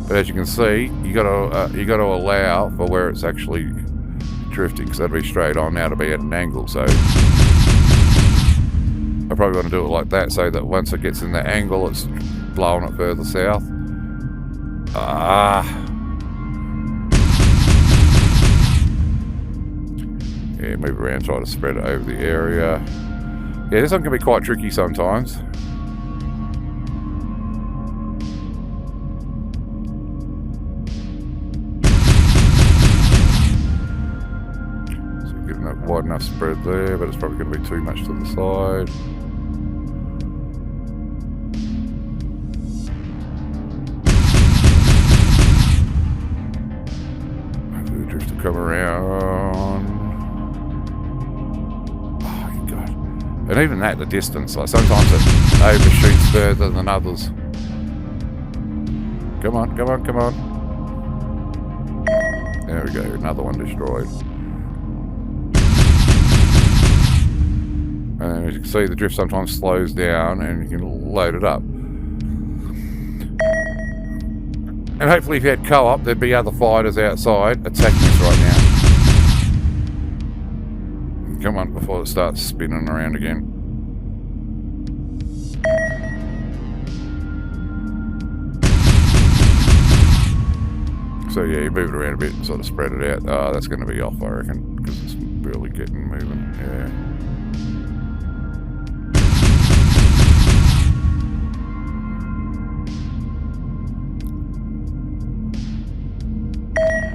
But as you can see, you got to allow for where it's actually drifting, because that'll be straight on. Now to be at an angle, so I probably want to do it like that, so that once it gets in that angle, it's blowing it further south. Yeah, move around, try to spread it over the area. Yeah, this one can be quite tricky sometimes. So getting that wide enough spread there, but it's probably going to be too much to the side. Hopefully the drift will come around. And even at the distance, like sometimes it overshoots further than others. Come on, come on, come on. There we go, another one destroyed. And as you can see, the drift sometimes slows down and you can load it up. And hopefully if you had co-op, there'd be other fighters outside attacking us right now. Come on, before it starts spinning around again. So yeah, you move it around a bit and sort of spread it out. Oh, that's going to be off, I reckon, because it's really getting moving. Yeah.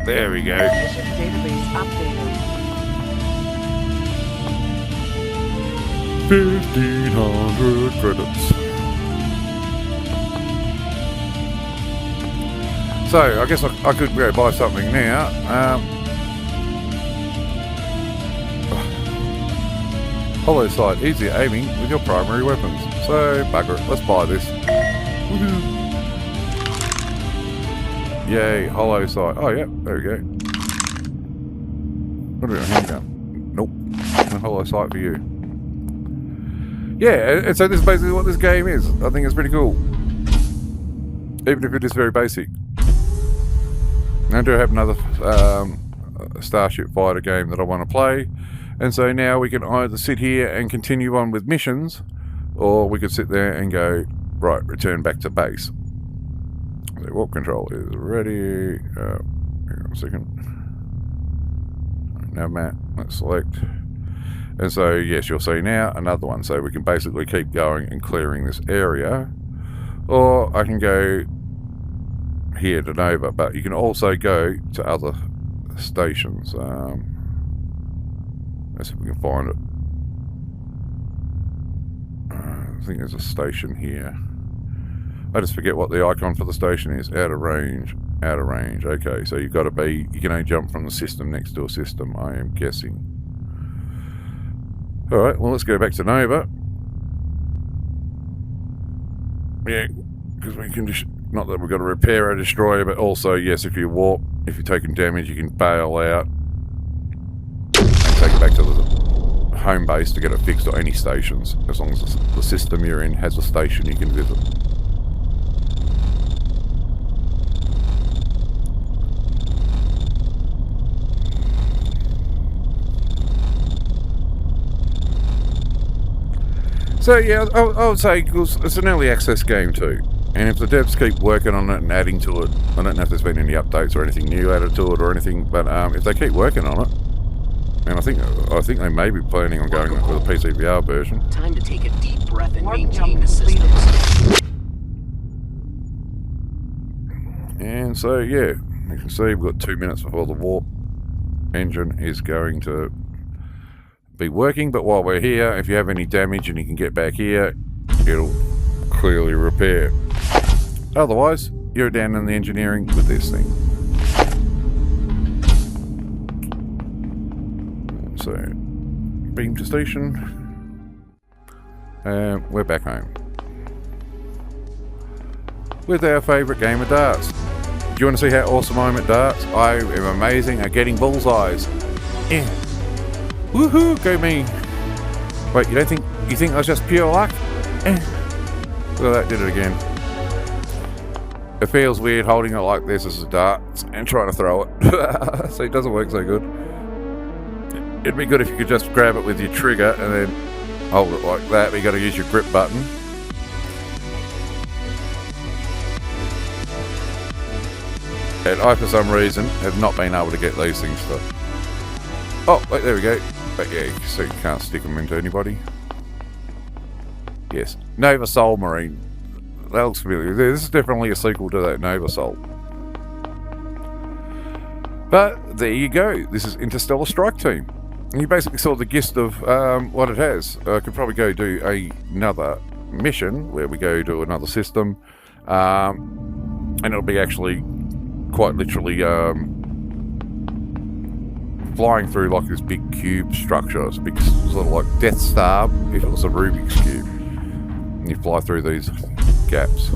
There we go. Mission database updated. 1,500 credits. So, I guess I could go buy something now. Hollow sight, easier aiming with your primary weapons. So, bugger it, let's buy this. Woohoo! Yay, hollow sight. Oh, yeah, there we go. What about a handgun? Nope. No hollow sight for you. Yeah, and so this is basically what this game is. I think it's pretty cool. Even if it is very basic. I do have another Starship Fighter game that I want to play. And so now we can either sit here and continue on with missions, or we could sit there and go, right, return back to base. The warp control is ready. Hang on a second. Now map, let's select. And so, yes, you'll see now another one. So we can basically keep going and clearing this area. Or I can go here to Nova, but you can also go to other stations. Let's see if we can find it. I think there's a station here. I just forget what the icon for the station is. Out of range. Out of range. Okay, so you've got to be... You can only jump from the system next to a system, I am guessing. Alright, well, let's go back to Nova. Yeah, because we can just, not that we've got to repair or destroy, but also, yes, if you warp, if you're taking damage, you can bail out and take it back to the home base to get it fixed, or any stations, as long as the system you're in has a station you can visit. So yeah, I would say it's an early access game too, and if the devs keep working on it and adding to it, I don't know if there's been any updates or anything new added to it or anything, but if they keep working on it, and I think they may be planning on going with a PC VR version. Time to take a deep breath and Warp maintain jump the systems. And so yeah, you can see we've got 2 minutes before the warp engine is going to be working, but while we're here, if you have any damage and you can get back here, it'll clearly repair. Otherwise, you're down in the engineering with this thing. So, beam to station, and we're back home with our favourite game of darts. Do you want to see how awesome I am at darts? I am amazing at getting bullseyes. Yeah. Woohoo, go me. Wait, you think that's just pure luck? Well, that did it again. It feels weird holding it like this as a dart and trying to throw it. So it doesn't work so good. It'd be good if you could just grab it with your trigger and then hold it like that, but you got to use your grip button. And I, for some reason, have not been able to get these things to... Oh, wait, there we go. But yeah, so you can't stick them into anybody. Yes, Nova Soul Marine. That looks familiar. This is definitely a sequel to that Nova Soul. But there you go. This is Interstellar Strike Team. And you basically saw the gist of what it has. I could probably go do another mission where we go to another system. And it'll be actually quite literally flying through like this big cube structure. It's a big sort of like Death Star if it was a Rubik's Cube. And you fly through these gaps.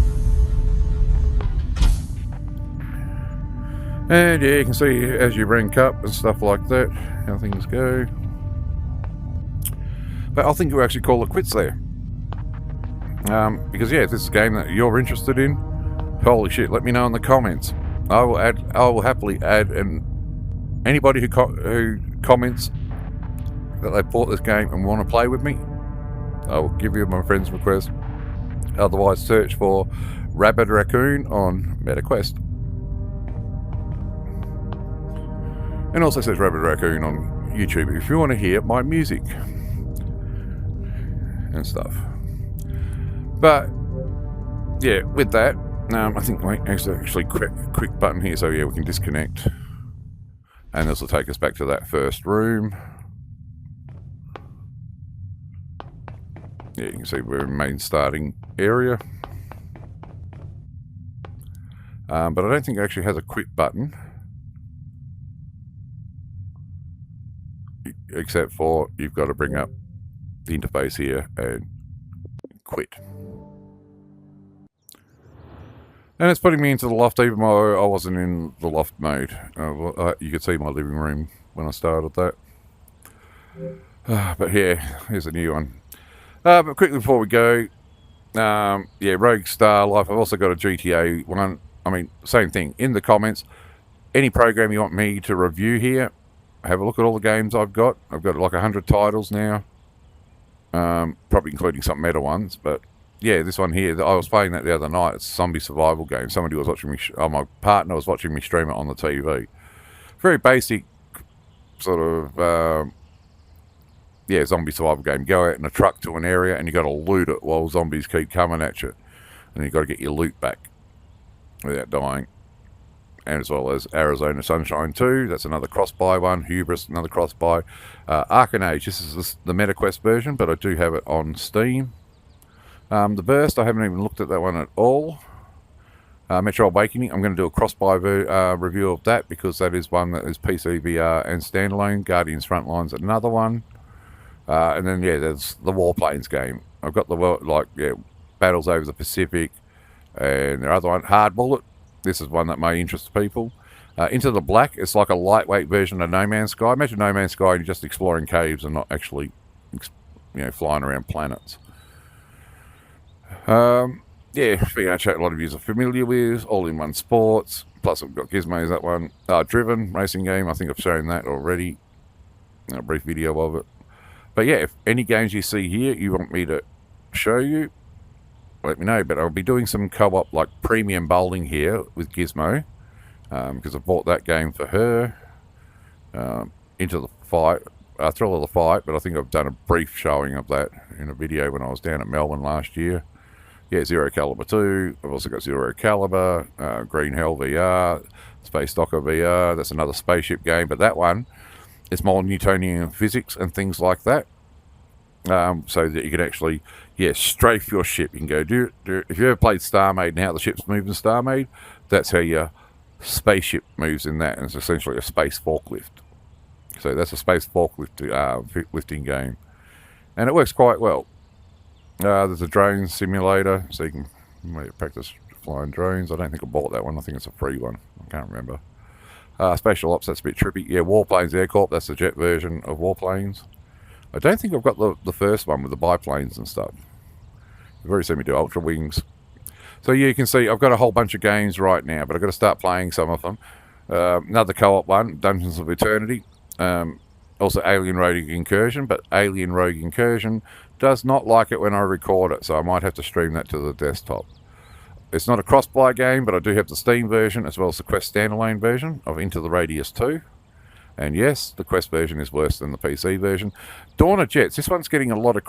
And yeah, you can see as you rank up and stuff like that, how things go. But I think we'll actually call it quits there. Because yeah, if this is a game that you're interested in, holy shit, let me know in the comments. I will happily add, and anybody who comments that they bought this game and want to play with me, I will give you my friend's request. Otherwise, search for Rabid Raccoon on MetaQuest. And also search Rabid Raccoon on YouTube if you want to hear my music and stuff. But yeah, with that, I think there's actually quick button here, so yeah, we can disconnect. And this will take us back to that first room. Yeah, you can see we're in main starting area. But I don't think it actually has a quit button. Except for you've got to bring up the interface here and quit. And it's putting me into the loft, even though I wasn't in the loft mode. You could see my living room when I started that. But yeah, here's a new one. But quickly before we go, yeah, Rogue Star Life. I've also got a GTA one. I mean, same thing. In the comments, any program you want me to review here, have a look at all the games I've got. I've got like 100 titles now. Probably including some meta ones, but yeah, this one here, I was playing that the other night. It's a zombie survival game. Somebody was watching me, my partner was watching me stream it on the TV. Very basic sort of, yeah, zombie survival game. Go out in a truck to an area and you got to loot it while zombies keep coming at you. And you got to get your loot back without dying. And as well as Arizona Sunshine 2, that's another cross-buy one. Hubris, another cross-buy. Arcanage, this is the MetaQuest version, but I do have it on Steam. The Burst, I haven't even looked at that one at all. Metro Awakening, I'm going to do a cross-buy review of that because that is one that is PC, VR, and standalone. Guardians Frontlines, another one. And then, yeah, there's the Warplanes game. I've got the, like, yeah, Battles Over the Pacific, And the other one, Hard Bullet. This is one that may interest people. Into the Black, it's like a lightweight version of No Man's Sky. Imagine No Man's Sky and you're just exploring caves and not actually, flying around planets. Yeah, VR chat a lot of you are familiar with. All-in-one sports. Plus I've got Gizmos, that one. Driven, racing game. I think I've shown that already. A brief video of it. But yeah, if any games you see here you want me to show you, let me know. But I'll be doing some co-op, like premium bowling here with Gizmo. Because I bought that game for her. Into the Fight. Thrill of the Fight. But I think I've done a brief showing of that in a video when I was down at Melbourne last year. Yeah, Zero Caliber 2. I've also got Zero Caliber, Green Hell VR, Space Docker VR. That's another spaceship game, but that one is more Newtonian physics and things like that. So that you can actually, strafe your ship. You can go do it. If you ever played StarMade and how the ships move in StarMade, that's how your spaceship moves in that, and it's essentially a space forklift. So that's a space forklift lifting game, and it works quite well. There's a drone simulator, so you can practice flying drones. I don't think I bought that one. I think it's a free one. I can't remember. Spatial Ops, that's a bit trippy. Yeah, Warplanes Air Corp, that's the jet version of Warplanes. I don't think I've got the first one with the biplanes and stuff. You've already seen me do Ultra Wings. So yeah, you can see I've got a whole bunch of games right now, but I've got to start playing some of them. Another co-op one, Dungeons of Eternity. Also Alien Rogue Incursion, but Alien Rogue Incursion does not like it when I record it, so I might have to stream that to the desktop. It's not a cross-buy game, but I do have the Steam version as well as the Quest standalone version of Into the Radius 2. And yes, the Quest version is worse than the PC version. Dawn of Jets, this one's getting a lot of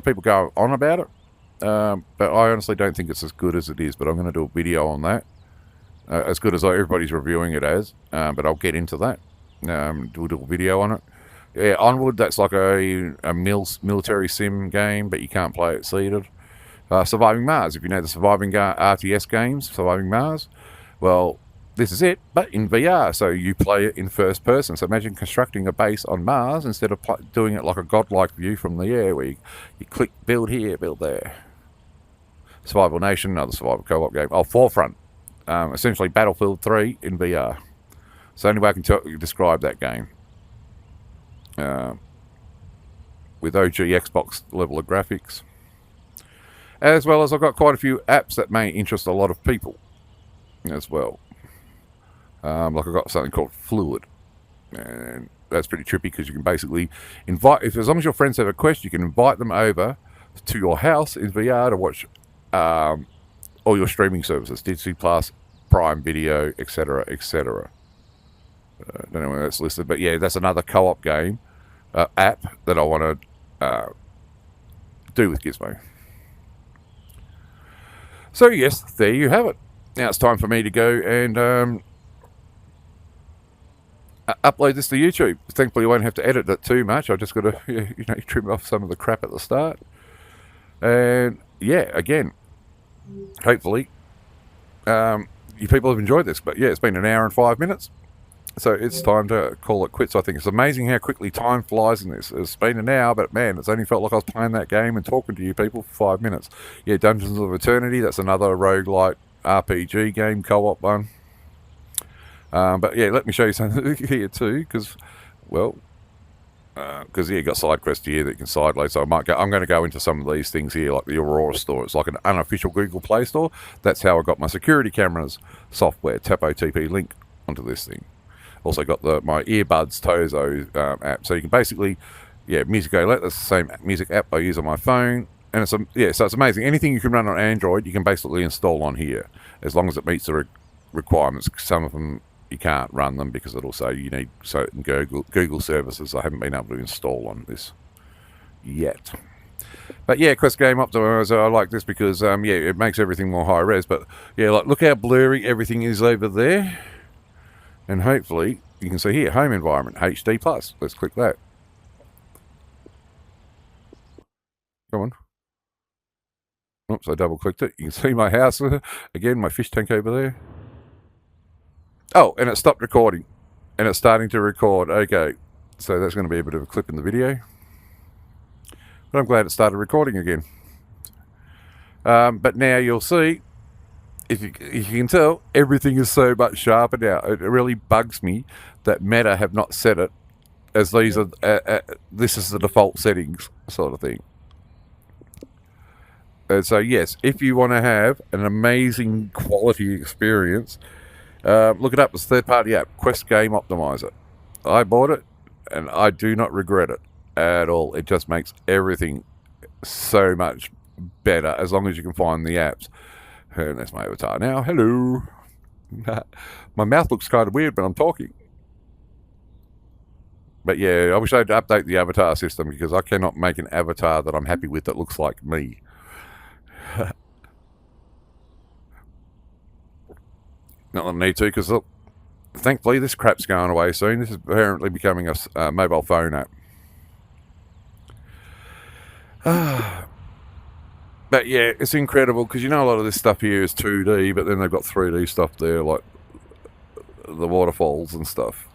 people go on about it, but I honestly don't think it's as good as it is, but I'm going to do a video on that. As good as everybody's reviewing it as, but I'll get into that. We'll do a video on it. Yeah, Onward, that's like a military sim game, but you can't play it seated. Surviving Mars, if you know the Surviving RTS games, Surviving Mars, well, this is it, but in VR, so you play it in first person. So imagine constructing a base on Mars instead of doing it like a godlike view from the air, where you click build here, build there. Survival Nation, another survival co-op game. Oh, Forefront, essentially Battlefield 3 in VR. So anyway, I can describe that game. With OG Xbox level of graphics. As well as I've got quite a few apps that may interest a lot of people as well. Like I've got something called Fluid. And that's pretty trippy because you can basically invite, as long as your friends have a quest, you can invite them over to your house in VR to watch all your streaming services, Disney Plus, Prime Video, etc., etc. Don't know where that's listed, but yeah, that's another co-op game app that I want to do with Gizmo. So yes, there you have it. Now it's time for me to go and upload this to YouTube. Thankfully, I won't have to edit it too much. I just got to trim off some of the crap at the start. And yeah, again, hopefully, you people have enjoyed this. But yeah, it's been an hour and 5 minutes. So it's time to call it quits, I think. It's amazing how quickly time flies in this. It's been an hour, but man, it's only felt like I was playing that game and talking to you people for 5 minutes. Yeah, Dungeons of Eternity, that's another roguelite RPG game, co-op one. But yeah, let me show you something here too, because, well, you got side quests here that you can side load. So I'm going to go into some of these things here, like the Aurora store. It's like an unofficial Google Play store. That's how I got my security cameras software, Tap OTP link onto this thing. Also got my earbuds Tozo app, so you can basically, Music Outlet. That's the same music app I use on my phone, and so it's amazing. Anything you can run on Android, you can basically install on here, as long as it meets the requirements. Some of them you can't run them because it'll say you need certain Google services. I haven't been able to install on this yet. But yeah, Quest Game Optimizer, I like this because it makes everything more high res. But yeah, like look how blurry everything is over there. And hopefully, you can see here, home environment, HD+. Let's click that. Come on. Oops, I double clicked it. You can see my house. Again, my fish tank over there. Oh, and it stopped recording. And it's starting to record. Okay, so that's going to be a bit of a clip in the video. But I'm glad it started recording again. But now you'll see, if you can tell, everything is so much sharper now. It really bugs me that Meta have not set it as these are. This is the default settings sort of thing. And so yes, if you want to have an amazing quality experience, look it up. It's a third-party app, Quest Game Optimizer. I bought it, and I do not regret it at all. It just makes everything so much better as long as you can find the apps. And that's my avatar now. Hello. My mouth looks kind of weird, but I'm talking. But yeah, I wish I'd update the avatar system because I cannot make an avatar that I'm happy with that looks like me. Not that I need to, because look, thankfully this crap's going away soon. This is apparently becoming a mobile phone app. But yeah, it's incredible because you know a lot of this stuff here is 2D, but then they've got 3D stuff there, like the waterfalls and stuff.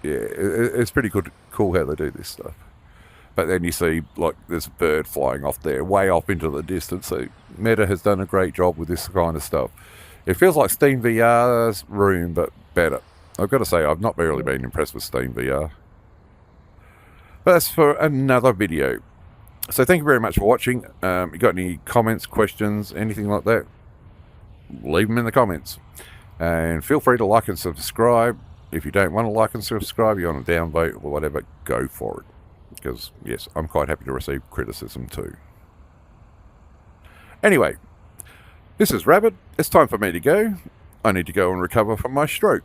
Yeah, it's pretty cool how they do this stuff. But then you see, like, there's a bird flying off there, way off into the distance. So Meta has done a great job with this kind of stuff. It feels like Steam VR's room, but better. I've got to say, I've not really been impressed with Steam VR. But that's for another video. So thank you very much for watching. You got any comments, questions, anything like that? Leave them in the comments. And feel free to like and subscribe. If you don't want to like and subscribe, you want to downvote or whatever, go for it. Because, yes, I'm quite happy to receive criticism too. Anyway, this is Rabid. It's time for me to go. I need to go and recover from my stroke.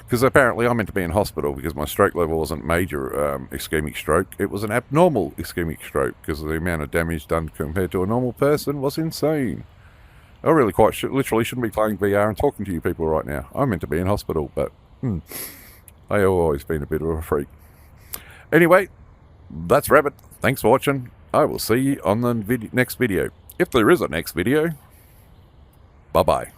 Because apparently I'm meant to be in hospital because my stroke level wasn't major ischemic stroke. It was an abnormal ischemic stroke because the amount of damage done compared to a normal person was insane. I really literally shouldn't be playing VR and talking to you people right now. I'm meant to be in hospital, but I've always been a bit of a freak. Anyway, that's Rabid. Thanks for watching. I will see you on the next video. If there is a next video. Bye-bye.